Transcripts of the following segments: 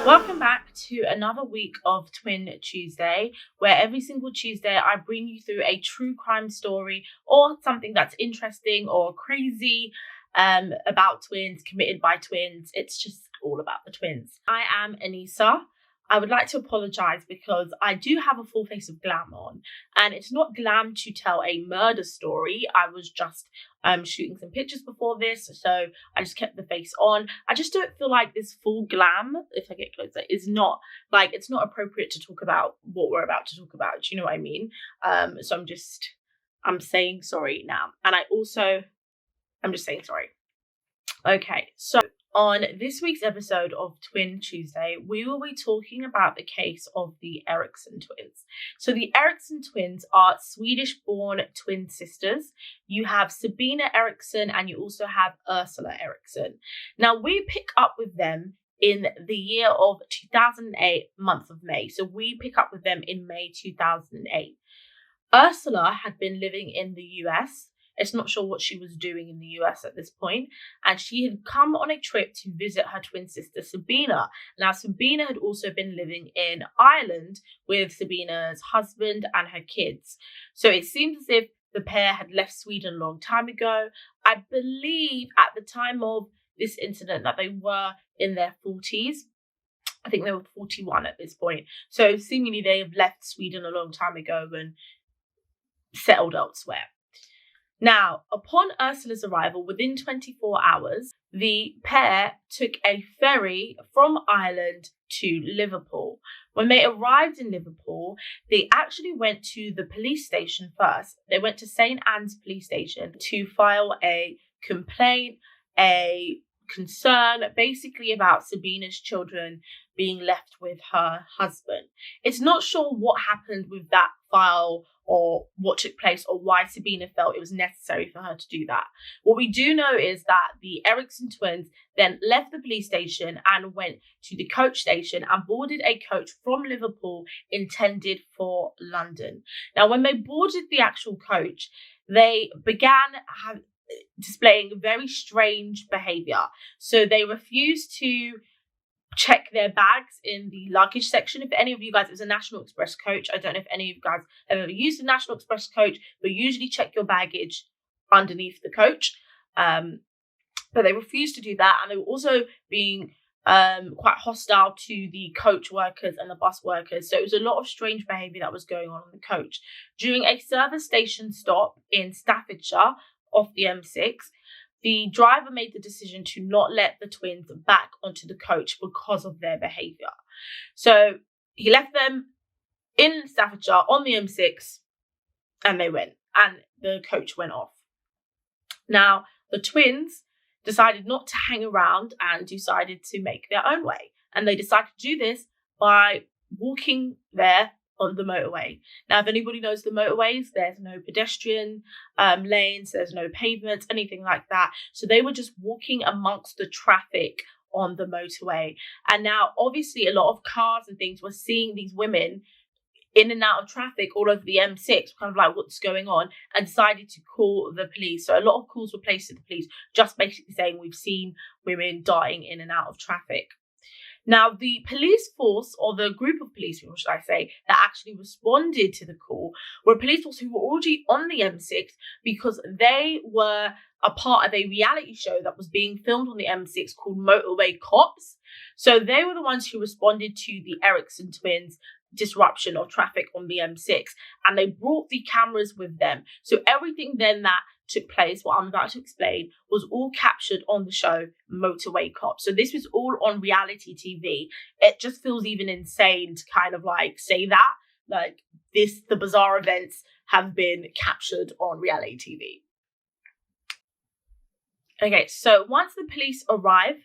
Welcome back to another week of Twin Tuesday, where every single Tuesday I bring you through a true crime story or something that's interesting or crazy about twins, committed by twins. It's just all about the twins. I am Anissa. I would like to apologise because I do have a full face of glam on, and it's not glam to tell a murder story. I was just shooting some pictures before this, so I just kept the face on. I just don't feel like this full glam, if I get closer, is not like, it's not appropriate to talk about what we're about to talk about. Do you know what I mean? So I'm saying sorry now, and I'm just saying sorry. Okay, so on this week's episode of Twin Tuesday, we will be talking about the case of the Eriksson twins. So the Eriksson twins are Swedish-born twin sisters. You have Sabina Eriksson and you also have Ursula Eriksson. Now, we pick up with them in the year of 2008, month of May. So we pick up with them in May 2008. Ursula had been living in the US. It's not sure what she was doing in the US at this point. And she had come on a trip to visit her twin sister, Sabina. Now, Sabina had also been living in Ireland with Sabina's husband and her kids. So it seems as if the pair had left Sweden a long time ago. I believe at the time of this incident that they were in their 40s. I think they were 41 at this point. So seemingly they have left Sweden a long time ago and settled elsewhere. Now, upon Ursula's arrival, within 24 hours, the pair took a ferry from Ireland to Liverpool. When they arrived in Liverpool, they actually went to the police station first. They went to St. Anne's police station to file a complaint, a concern, basically about Sabina's children being left with her husband. It's not sure what happened with that file or what took place or why Sabina felt it was necessary for her to do that. What we do know is that the Eriksson twins then left the police station and went to the coach station and boarded a coach from Liverpool intended for London. Now, when they boarded the actual coach, they began displaying very strange behaviour. So they refused to check their bags in the luggage section. If any of you guys, it was a National Express coach. I don't know if any of you guys have ever used a National Express coach, but usually check your baggage underneath the coach. But they refused to do that. And they were also being quite hostile to the coach workers and the bus workers. So it was a lot of strange behaviour that was going on the coach. During a service station stop in Staffordshire off the M6, the driver made the decision to not let the twins back onto the coach because of their behaviour. So he left them in Staffordshire on the M6 and they went, and the coach went off. Now, the twins decided not to hang around and decided to make their own way. And they decided to do this by walking there on the motorway. Now, if anybody knows the motorways, there's no pedestrian lanes, there's no pavements, anything like that. So they were just walking amongst the traffic on the motorway. And now, obviously, a lot of cars and things were seeing these women in and out of traffic all over the M6, kind of like, what's going on, and decided to call the police. So a lot of calls were placed to the police, just basically saying we've seen women dying in and out of traffic. Now, the police force, or the group of police, what should I say, that actually responded to the call were a police force who were already on the M6 because they were a part of a reality show that was being filmed on the M6 called Motorway Cops. So they were the ones who responded to the Eriksson twins' disruption of traffic on the M6, and they brought the cameras with them. So everything then that took place, what I'm about to explain, was all captured on the show Motorway Cops. So this was all on reality TV. It just feels even insane to kind of like say that, like the bizarre events have been captured on reality TV. Okay, so once the police arrive,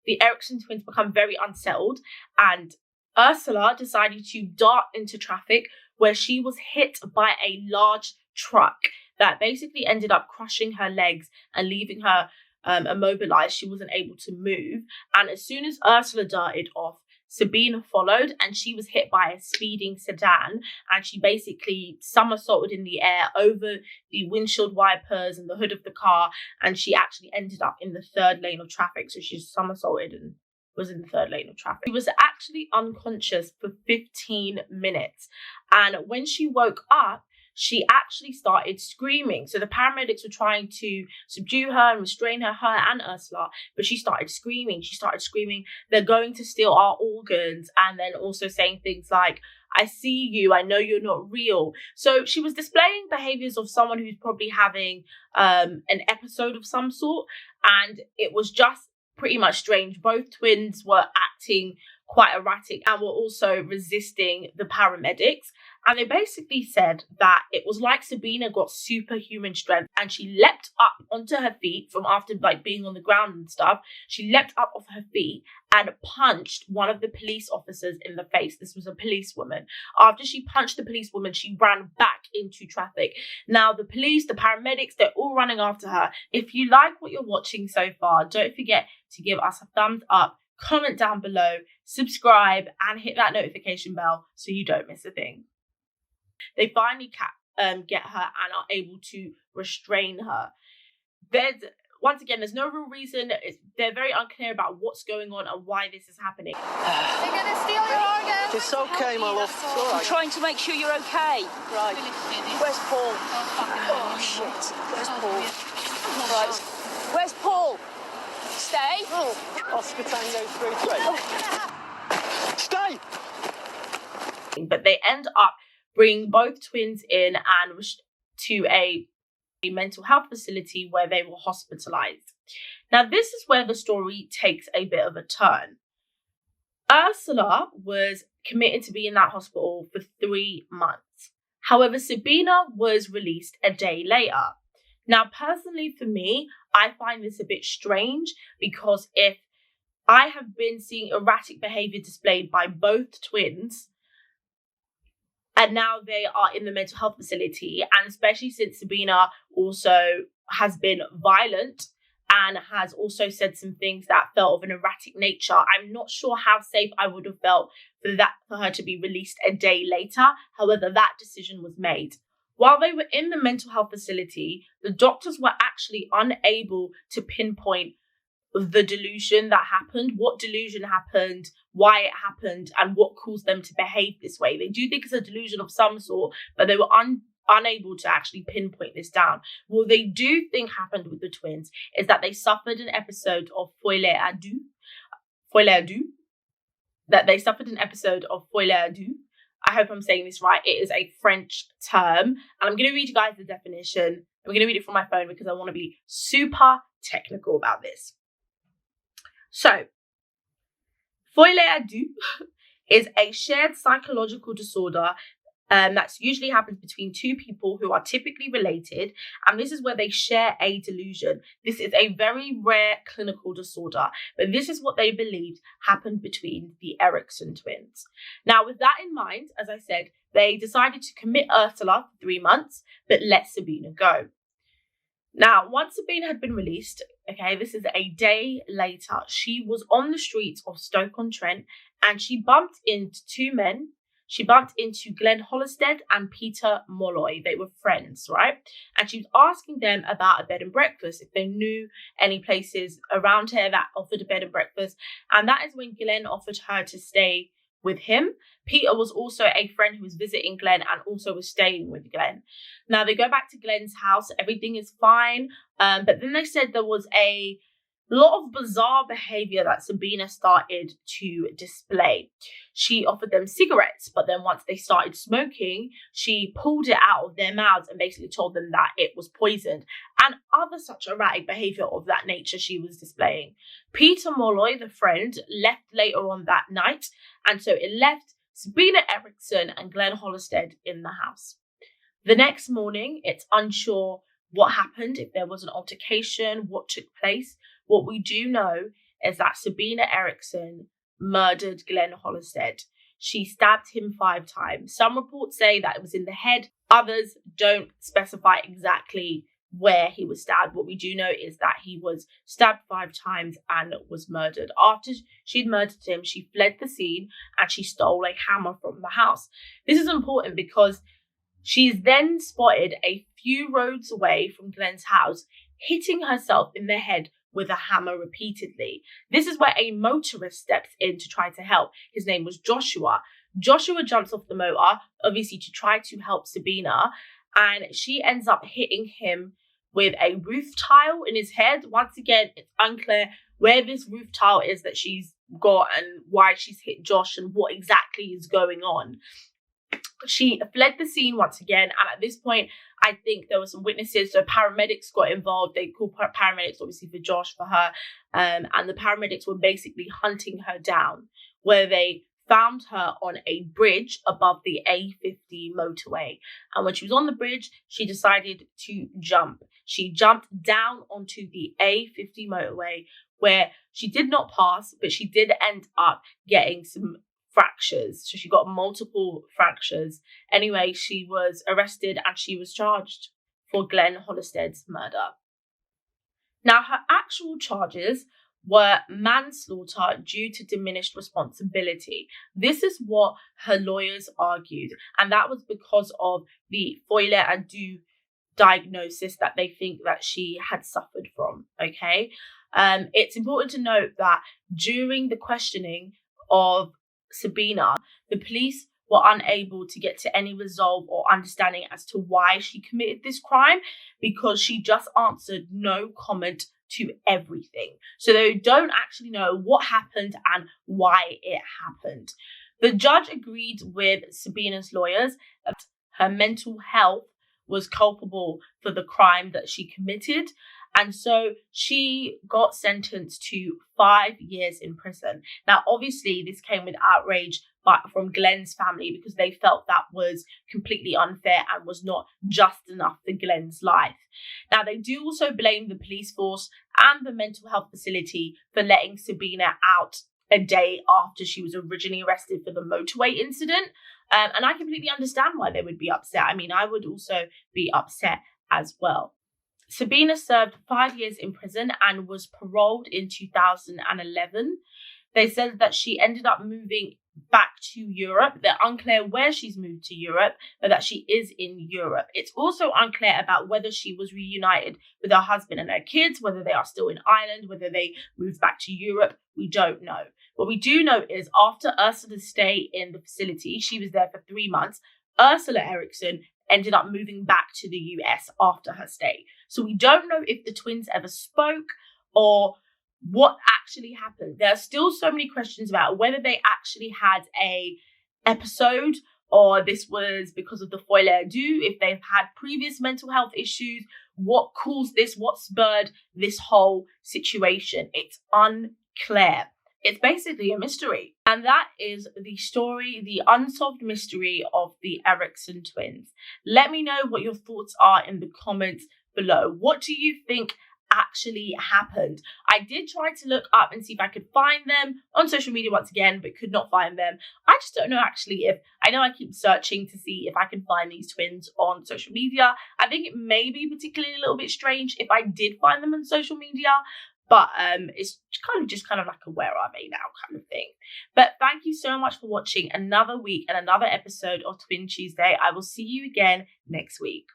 the Eriksson twins become very unsettled, and Ursula decided to dart into traffic where she was hit by a large truck that basically ended up crushing her legs and leaving her immobilized. She wasn't able to move. And as soon as Ursula darted off, Sabina followed, and she was hit by a speeding sedan, and she basically somersaulted in the air over the windshield wipers and the hood of the car, and she actually ended up in the third lane of traffic. So she somersaulted and was in the third lane of traffic. She was actually unconscious for 15 minutes. And when she woke up, she actually started screaming. So the paramedics were trying to subdue her and restrain her and Ursula, but she started screaming. She started screaming, "They're going to steal our organs," and then also saying things like, "I see you, I know you're not real." So she was displaying behaviors of someone who's probably having an episode of some sort, and it was just pretty much strange. Both twins were acting quite erratic and were also resisting the paramedics. And they basically said that it was like Sabina got superhuman strength and she leapt up onto her feet from after being on the ground and stuff. She leapt up off her feet and punched one of the police officers in the face. This was a policewoman. After she punched the policewoman, she ran back into traffic. Now the police, the paramedics, they're all running after her. If you like what you're watching so far, don't forget to give us a thumbs up, comment down below, subscribe, and hit that notification bell so you don't miss a thing. They finally get her and are able to restrain her. Once again, there's no real reason. They're very unclear about what's going on and why this is happening. They're going to steal your organs. It's okay, my love. It's all right. I'm trying to make sure you're okay. Right. Where's Paul? Oh, shit. Where's Paul? Right. Where's Paul? Stay. Oh, Oscar Tango 3-3. Stay! But they end up bringing both twins in and to a mental health facility where they were hospitalized. Now, this is where the story takes a bit of a turn. Ursula was committed to be in that hospital for 3 months. However, Sabina was released a day later. Now, personally for me, I find this a bit strange because if I have been seeing erratic behavior displayed by both twins, and now they are in the mental health facility, and especially since Sabina also has been violent and has also said some things that felt of an erratic nature, I'm not sure how safe I would have felt for her to be released a day later. However, that decision was made. While they were in the mental health facility, the doctors were actually unable to pinpoint the delusion that happened, what delusion happened, why it happened, and what caused them to behave this way. They do think it's a delusion of some sort, but they were unable to actually pinpoint this down. What they do think happened with the twins is that they suffered an episode of Folie à deux. That they suffered an episode of Folie à deux. I hope I'm saying this right. It is a French term, and I'm going to read you guys the definition. I'm going to read it from my phone because I want to be super technical about this. So, folie à deux is a shared psychological disorder that usually happens between two people who are typically related, and this is where they share a delusion. This is a very rare clinical disorder, but this is what they believed happened between the Eriksson twins. Now, with that in mind, as I said, they decided to commit Ursula for 3 months, but let Sabina go. Now, once Sabina had been released, okay, this is a day later, she was on the streets of Stoke-on-Trent and she bumped into 2 men. She bumped into Glenn Hollistead and Peter Molloy. They were friends, right? And she was asking them about a bed and breakfast, if they knew any places around here that offered a bed and breakfast. And that is when Glenn offered her to stay with him. Peter was also a friend who was visiting Glenn and also was staying with Glenn. Now they go back to Glenn's house. Everything is fine. But then they said there was a lot of bizarre behavior that Sabina started to display. She offered them cigarettes, but then once they started smoking, she pulled it out of their mouths and basically told them that it was poisoned, and other such erratic behavior of that nature she was displaying. Peter Molloy, the friend, left later on that night, and so it left Sabina Eriksson and Glenn Hollistead in the house. The next morning, it's unsure what happened, if there was an altercation, what took place. What we do know is that Sabina Eriksson murdered Glenn Hollistead. She stabbed him 5 times. Some reports say that it was in the head. Others don't specify exactly where he was stabbed. What we do know is that he was stabbed 5 times and was murdered. After she'd murdered him, she fled the scene and she stole a hammer from the house. This is important because she's then spotted a few roads away from Glenn's house, hitting herself in the head with a hammer repeatedly. This is where a motorist steps in to try to help. His name was Joshua. Joshua jumps off the motor, obviously to try to help Sabina, and she ends up hitting him with a roof tile in his head. Once again, it's unclear where this roof tile is that she's got and why she's hit Josh and what exactly is going on. She fled the scene once again, and at this point, I think there were some witnesses, so paramedics got involved. They called paramedics, obviously, for Josh, for her, and the paramedics were basically hunting her down, where they found her on a bridge above the A50 motorway. And when she was on the bridge, she decided to jump. She jumped down onto the A50 motorway, where she did not pass, but she did end up getting some fractures. So she got multiple fractures. Anyway, she was arrested and she was charged for Glenn Hollistead's murder. Now, her actual charges were manslaughter due to diminished responsibility. This is what her lawyers argued, and that was because of the Folie and deux diagnosis that they think that she had suffered from, okay? It's important to note that during the questioning of Sabina, the police were unable to get to any resolve or understanding as to why she committed this crime, because she just answered no comment to everything. So they don't actually know what happened and why it happened. The judge agreed with Sabina's lawyers that her mental health was culpable for the crime that she committed, and so she got sentenced to 5 years in prison. Now, obviously, this came with outrage from Glenn's family, because they felt that was completely unfair and was not just enough for Glenn's life. Now, they do also blame the police force and the mental health facility for letting Sabina out a day after she was originally arrested for the motorway incident. And I completely understand why they would be upset. I mean, I would also be upset as well. Sabina served 5 years in prison and was paroled in 2011. They said that she ended up moving back to Europe. They're unclear where she's moved to Europe, but that she is in Europe. It's also unclear about whether she was reunited with her husband and her kids, whether they are still in Ireland, whether they moved back to Europe. We don't know. What we do know is after Ursula's stay in the facility, she was there for 3 months, Ursula Eriksson ended up moving back to the US after her stay. So we don't know if the twins ever spoke or what actually happened. There are still so many questions about whether they actually had a episode or this was because of the Folie à deux, if they've had previous mental health issues, what caused this, what spurred this whole situation. It's unclear. It's basically a mystery. And that is the story, the unsolved mystery of the Eriksson twins. Let me know what your thoughts are in the comments below. What do you think actually happened? I did try to look up and see if I could find them on social media once again, but could not find them. I just don't know actually if, I know I keep searching to see if I can find these twins on social media. I think it may be particularly a little bit strange if I did find them on social media, but it's kind of like a where are they now kind of thing. But thank you so much for watching another week and another episode of Twin Tuesday. I will see you again next week.